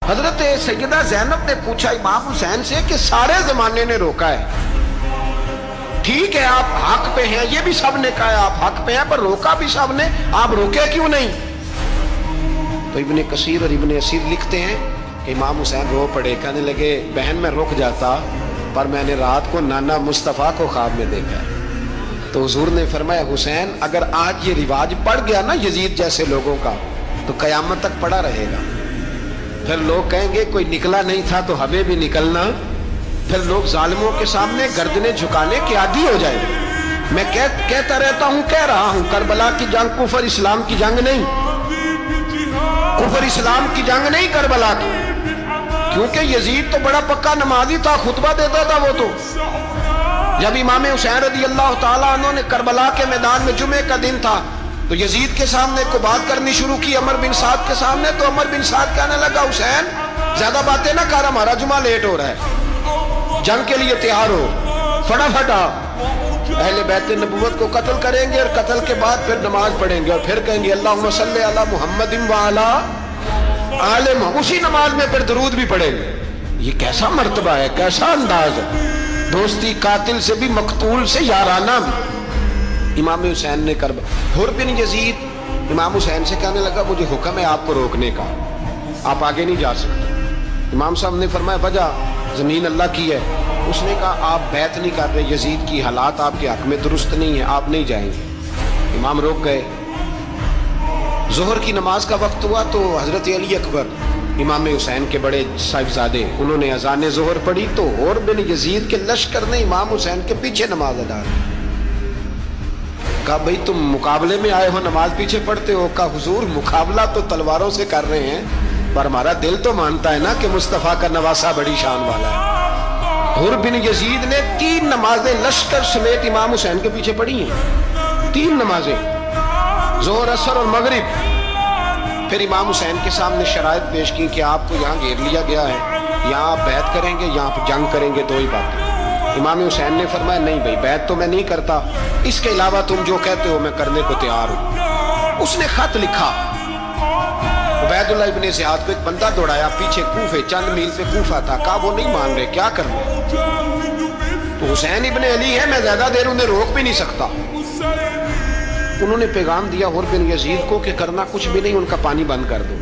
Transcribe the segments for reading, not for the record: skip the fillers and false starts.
حضرت سیدہ زینب نے پوچھا امام حسین سے کہ سارے زمانے نے روکا ہے، ٹھیک ہے آپ حق پہ ہیں، یہ بھی سب نے کہا آپ حق پہ ہیں، پر روکا بھی سب نے، آپ روکے کیوں نہیں؟ تو ابن کثیر اور ابن اسیر لکھتے ہیں کہ امام حسین رو پڑے، کہنے لگے بہن میں رک جاتا، پر میں نے رات کو نانا مصطفیٰ کو خواب میں دیکھا۔ تو حضور نے فرمایا حسین اگر آج یہ رواج پڑ گیا نا یزید جیسے لوگوں کا تو قیامت تک پڑا رہے گا، پھر لوگ کہیں گے کوئی نکلا نہیں تھا تو ہمیں بھی نکلنا، پھر لوگ ظالموں کے سامنے گردنیں جھکانے کے عادی ہو جائیں گے۔ میں کہتا رہتا ہوں، کہہ رہا ہوں، کربلا کی جنگ کفر اسلام کی جنگ نہیں، کفر اسلام کی جنگ نہیں کربلا کی، کیونکہ یزید تو بڑا پکا نمازی تھا، خطبہ دیتا تھا وہ تو۔ جب امام حسین رضی اللہ تعالیٰ عنہ نے کربلا کے میدان میں جمعے کا دن تھا تو یزید کے سامنے کو بات کرنی شروع کی، عمر بن سعد کے سامنے، تو عمر بن سعد کہنے لگا حسین زیادہ باتیں نہ کر، ہمارا جمعہ لیٹ ہو رہا ہے، جنگ کے لیے تیار ہو، فٹافٹ آ، اہل بیت نبوت کو قتل کریں گے اور قتل کے بعد پھر نماز پڑھیں گے اور پھر کہیں گے اللہم صلی علی محمد وعلی آل محمد، اسی نماز میں پھر درود بھی پڑھیں گے۔ یہ کیسا مرتبہ ہے، کیسا انداز ہے، دوستی قاتل سے بھی مقتول سے یارانہ بھی۔ امام حسین نے حر بن یزید امام حسین سے کہنے لگا مجھے حکم ہے آپ کو روکنے کا، آپ آگے نہیں جا سکتے۔ امام صاحب نے فرمایا وجہ زمین اللہ کی ہے، اس نے کہا آپ بیعت نہیں کر رہے، یزید کی حالات آپ کے حق میں درست نہیں ہے، آپ نہیں جائیں گے۔ امام روک گئے۔ ظہر کی نماز کا وقت ہوا تو حضرت علی اکبر امام حسین کے بڑے صاحبزادے انہوں نے اذان ظہر پڑھی تو حر بن یزید کے لشکر نے امام حسین کے پیچھے نماز ادا کی۔ کہا بھئی تم مقابلے میں آئے ہو نماز پیچھے پڑھتے ہو؟ کہا حضور مقابلہ تو تلواروں سے کر رہے ہیں پر ہمارا دل تو مانتا ہے نا کہ مصطفیٰ کا نواسہ بڑی شان والا ہے۔ حر بن یزید نے 3 نمازیں لشکر سمیت امام حسین کے پیچھے پڑھی ہیں، 3 نمازیں، ظہر اثر اور مغرب۔ پھر امام حسین کے سامنے شرائط پیش کی کہ آپ کو یہاں گھیر لیا گیا ہے، یہاں آپ بیعت کریں گے، یہاں آپ جنگ کریں گے، 2 ہی باتیں۔ امام حسین نے فرمایا نہیں بھائی بیعت تو میں نہیں کرتا، اس کے علاوہ تم جو کہتے ہو میں کرنے کو تیار ہوں۔ اس نے خط لکھا، عبید اللہ ابن زیاد کو ایک بندہ دوڑایا پیچھے کوفے، چند میل پہ کوفہ تھا، کہا وہ نہیں مان رہے، کیا کرنا؟ تو حسین ابن علی ہے، میں زیادہ دیر انہیں روک بھی نہیں سکتا۔ انہوں نے پیغام دیا حر بن یزید کو کہ کرنا کچھ بھی نہیں، ان کا پانی بند کر دو،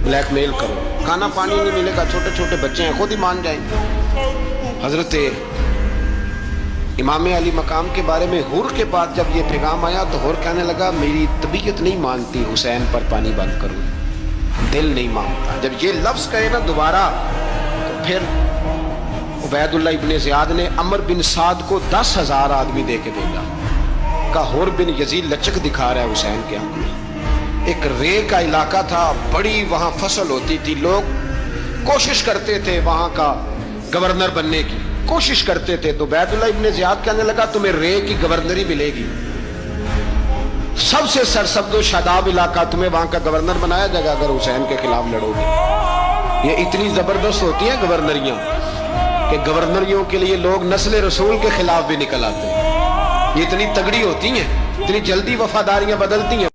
بلیک میل کرو، کھانا پانی نہیں ملے گا، چھوٹے چھوٹے بچے ہیں خود ہی مان جائیں گے۔ حضرت امام علی مقام کے بارے میں حر کے بعد جب یہ پیغام آیا تو حر کہنے لگا میری طبیعت نہیں مانتی حسین پر پانی بند کروں، دل نہیں مانتا۔ جب یہ لفظ کہے نا دوبارہ تو پھر عبید اللہ ابن زیاد نے عمر بن سعد کو 10,000 آدمی دے کے بھیجا، کہا حر بن یزید لچک دکھا رہا ہے حسین کے آنکھ میں۔ ایک رے کا علاقہ تھا، بڑی وہاں فصل ہوتی تھی، لوگ کوشش کرتے تھے وہاں کا گورنر بننے کی، کوشش کرتے تھے۔ تو عبید اللہ ابن زیاد کہنے لگا تمہیں رے کی گورنری ملے گی، سب سے سرسبز و شاداب علاقہ، تمہیں وہاں کا گورنر بنایا جائے گا اگر حسین کے خلاف لڑو گے۔ یہ اتنی زبردست ہوتی ہیں گورنریاں کہ گورنریوں کے لیے لوگ نسل رسول کے خلاف بھی نکل آتے ہیں، یہ اتنی تگڑی ہوتی ہیں، اتنی جلدی وفاداریاں بدلتی ہیں۔